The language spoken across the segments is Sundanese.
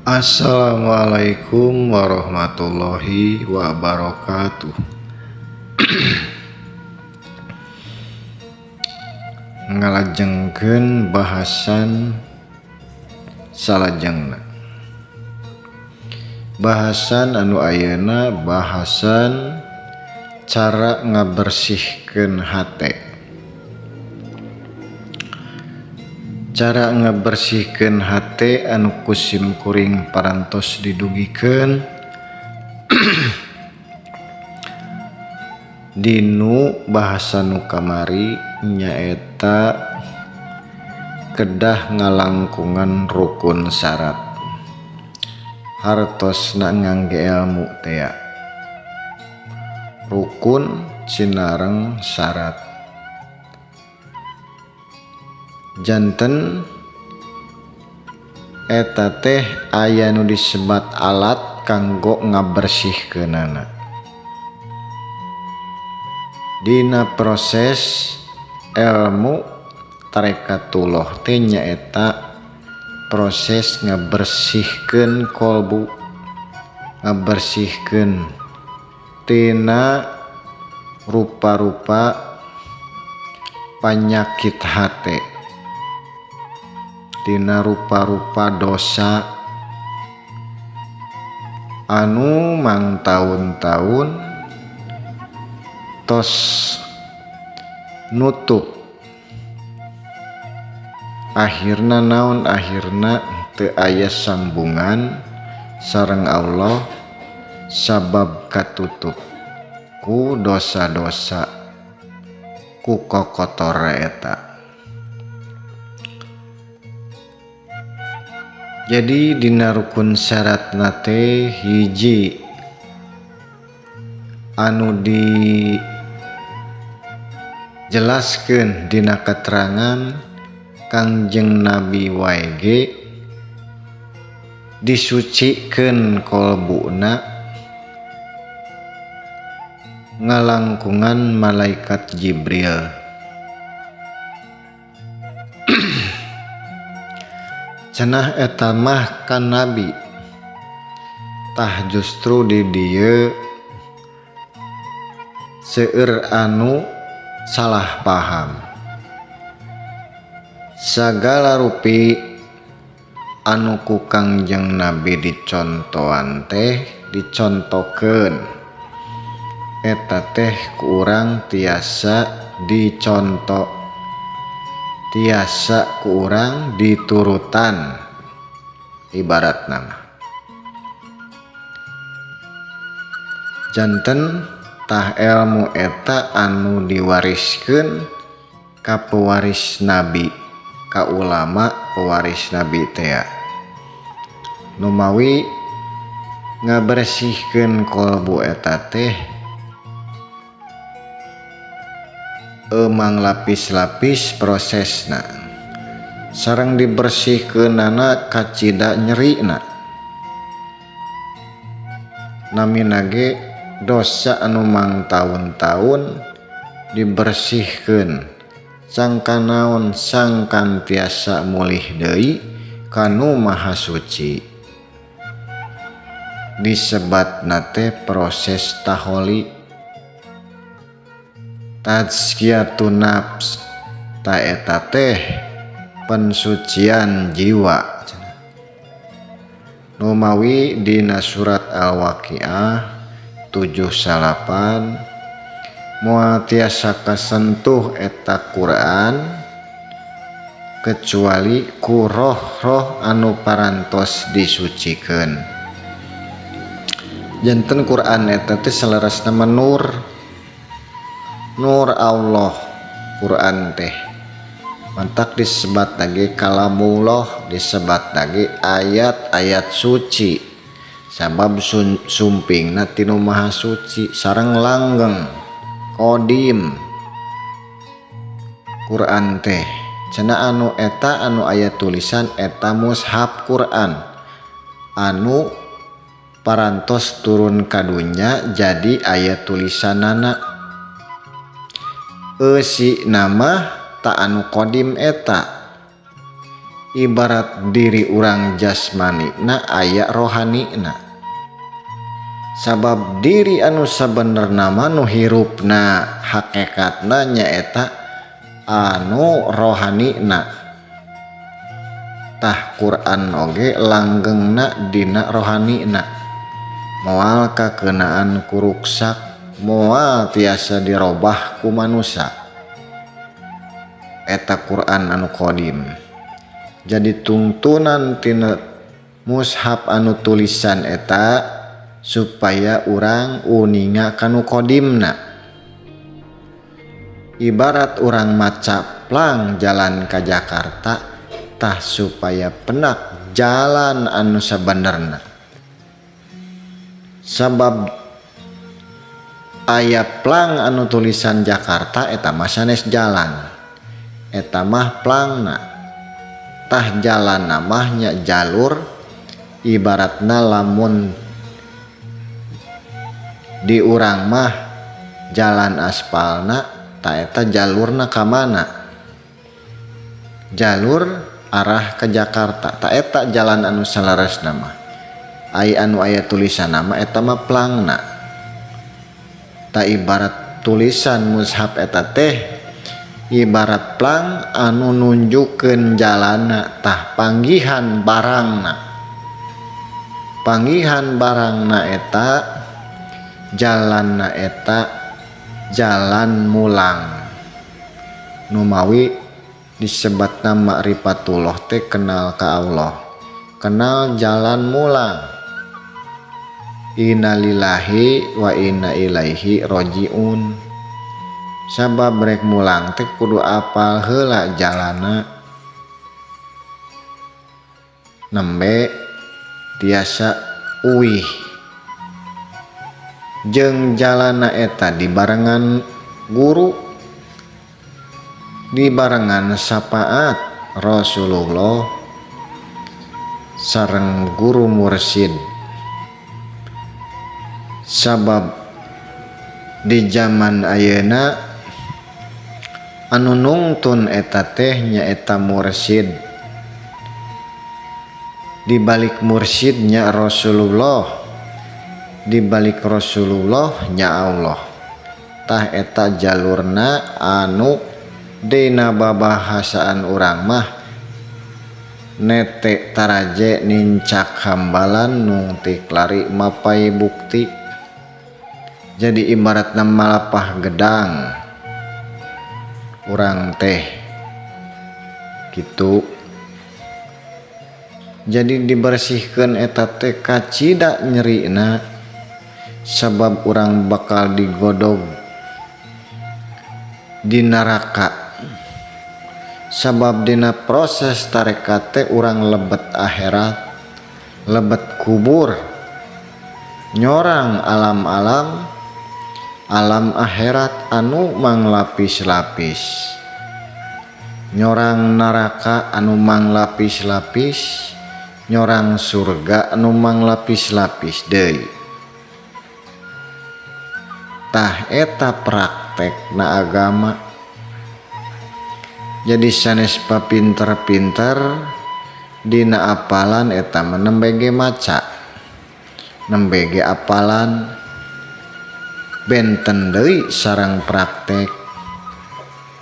Assalamualaikum warahmatullahi wabarakatuh. Ngalajengkeun bahasan salajengna. Bahasan anu ayeuna bahasan cara ngabersihkeun hate. Cara ngabersihkeun hate anu kusim kuring parantos didugikeun dinu bahasa nu kamari nyaeta kedah ngalangkungan rukun syarat hartosna ngangge ilmu tea rukun cinareng syarat janten eta teh aya nu disebat alat kanggo ngabersihkeunana. Dina proses ilmu tarekatullah teh nyaeta proses ngabersihkeun kolbu, ngabersihkeun tina rupa-rupa panyakit hate, tina rupa-rupa dosa anu mang taun-taun tos nutup akhirna naon akhirna teu aya sambungan sareng Allah sabab katutup ku dosa-dosa ku kokotor eta. Jadi dina rukun syaratna teh hiji anu dijelaskeun dina keterangan Kangjeng Nabi wae ge disucikeun kolbuna ngalangkungan malaikat Jibril. Cenah eta mah kan Nabi tah justru di dieu seueur anu salah paham. Sagala rupi anu ku Kangjeng Nabi dicontoan teh dicontokeun eta teh ku urang tiasa diconto, tiasa ku urang diturutan ibaratna mah. Janten tah ilmu eta anu diwariskeun ka pewaris Nabi, ka ulama pewaris Nabi tea nu mawi ngabersihkeun kolbu eta teh emang lapis-lapis prosesna sareng dibersihkeunana kacida nyerina namina ge dosa anu mang taun-taun dibersihkeun sangkan naon sangkan tiasa mulih deui kanu maha suci disebatna teh proses taholi tazkiyatun nafs ta eta teh pensucian jiwa nu mawi dina surat Al-Waqiah 78 moal tiasa kasentuh eta Quran kecuali ku roh-roh anu parantos disucikeun. Janten Quran eta teh salerasna nur Allah Quran teh mantak disebat lagi kalamullah, disebat lagi ayat-ayat suci sabab sumpingna tinu maha suci sareng langgeng kodim Quran teh cenah anu eta anu aya tulisan eta mushaf Quran anu parantos turun ka dunya jadi aya tulisanana eusi nama ta anu kodim eta ibarat diri urang jasmani na aya rohani na. Sabab diri anu sabenerna nu hirupna hakikatna nyaeta anu rohani na. Tah Quran oge langgengna dina rohani na. Moal kakenaan ku ruksak, moal tiasa dirobah ku manusia. Eta Quran anu qadim. Jadi tuntunan tina mushaf anu tulisan eta supaya urang uninga kanu qadimna. Ibarat urang maca plang jalan ka Jakarta tah supaya penak jalan anu sabenerna. Sabab aya plang anu tulisan Jakarta eta mah sanes jalan. Eta mah plangna. Tah jalan namanya jalur, ibaratna lamun di urang mah jalan aspalna ta eta jalurna ka mana? Jalur arah ke Jakarta. Ta eta jalan anu salaresna mah. Ai anu aya tulisan nama eta mah plangna. Ta ibarat tulisan mushaf eta teh ibarat plang anu nunjukkeun jalanna tah panggihan barangna. Panggihan barangna eta jalanna eta jalan mulang. Numawi disebatna ma'rifatullah teh kenal ka Allah. Kenal jalan mulang. Inna lillahi wa inna ilaihi rojiun. Sabab rek mulang teh kudu apal heula jalana. Nembe tiasa uih. Jeung jalana eta dibarengan guru, dibarengan syafaat Rasulullah sareng guru mursyid. Sabab di zaman ayeuna anu nungtun eta teh nyaeta mursyid. Di balik mursyidnya Rasulullah, di balik Rasulullah nya Allah. Tah eta jalurna anu dina babahasaan urang mah nete taraje nincak hambalan nu tik lari mapai bukti. Jadi ibaratna malapah gedang urang teh kitu. Jadi dibersihkeun eta teh kacida nyerina. Sabab urang bakal digodog di neraka. Sabab dina proses tarekat teh urang lebet akhirat, lebet kubur, nyorang alam-alam, alam akhirat anu manglapis-lapis, nyorang neraka anu manglapis-lapis, nyorang surga anu manglapis-lapis deui. Tah eta praktekna agama. Jadi sanes papinter-pinter dina apalan eta nembe ge maca, nembe ge apalan, benten deui sareng praktek.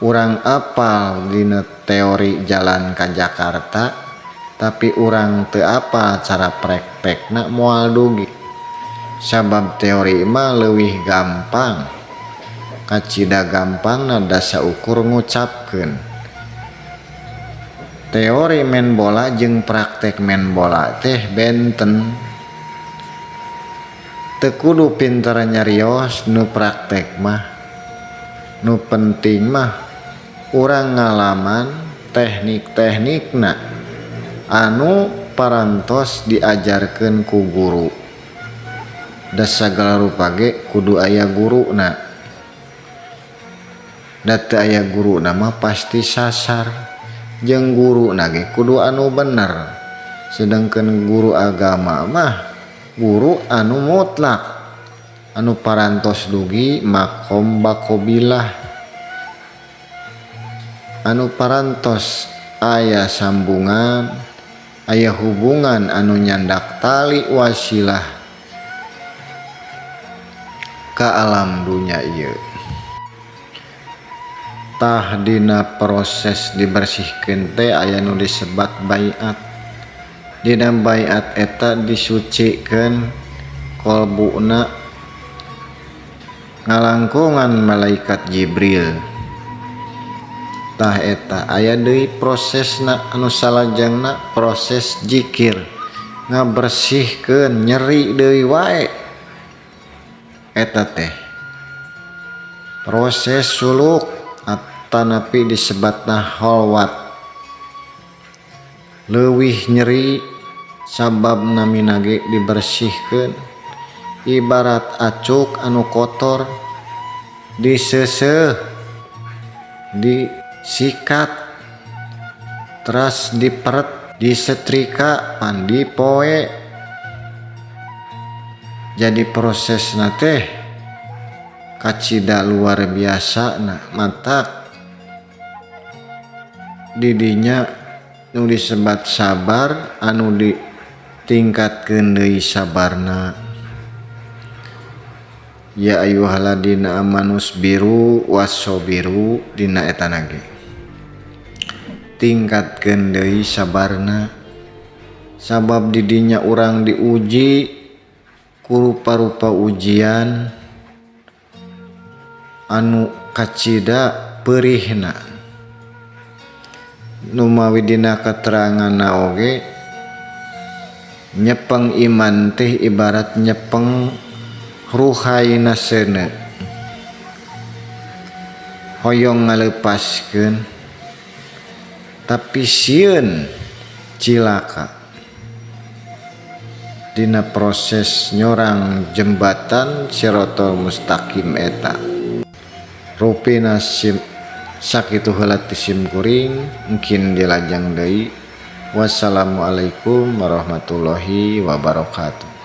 Urang apal dina teori jalan ka Jakarta, tapi urang teu apal cara praktekna moal dugi. Sabab teori mah leuwih gampang, kacida gampangna dasa ukur ngucapkeun. Teori main bola jeung praktek main bola teh benten. Teu kudu pinter nyarios nu praktek mah. Nu penting mah urang ngalaman teknik-teknikna anu parantos diajarkeun ku guru. Da sagala rupa ge kudu aya guruna. Da teu aya guruna mah pasti sasar. Jeung guruna ge kudu anu bener. Sedengkeun guru agama mah guru anu mutlak, anu parantos dugi makom bakobilah, anu parantos aya sambungan, aya hubungan anu nyandak tali wasilah ka alam dunya ieu. Tah dina proses dibersihkeun teh aya nu disebat baiat. Dina baiat eta disucikeun kolbuna ngalangkungan malaikat Jibril. Tah eta aya deui prosesna anu salajengna proses zikir, ngabersihkeun nyeri deui wae. Eta teh proses suluk atanapi disebatna holwat, leuwih nyeri sababna minage dibersihkeun. Ibarat acuk anu kotor diseuseuh, disikat, teras diperet, disetrika, pan dipoe. Jadi prosesna teh kacida luar biasa na matak didinya nu disebat sabar anu ditingkatkeun deui sabarna. Ya ayyuhalladzina amanus biru wassobiru dina eta nage tingkatkeun deui sabarna, sabab didinya urang diuji ku rupa-rupa ujian anu kacida peurihna. Nu mawi dina keteranganna oge nyepeng iman teh ibarat nyepeng ruhaina seuneu, hoyong ngaleupaskeun tapi sieun cilaka. Dina proses nyorang jembatan Shiratal Mustaqim eta rupina sakitu heula ti sim kuring, mungkin dilajang deui. Wassalamualaikum warahmatullahi wabarakatuh.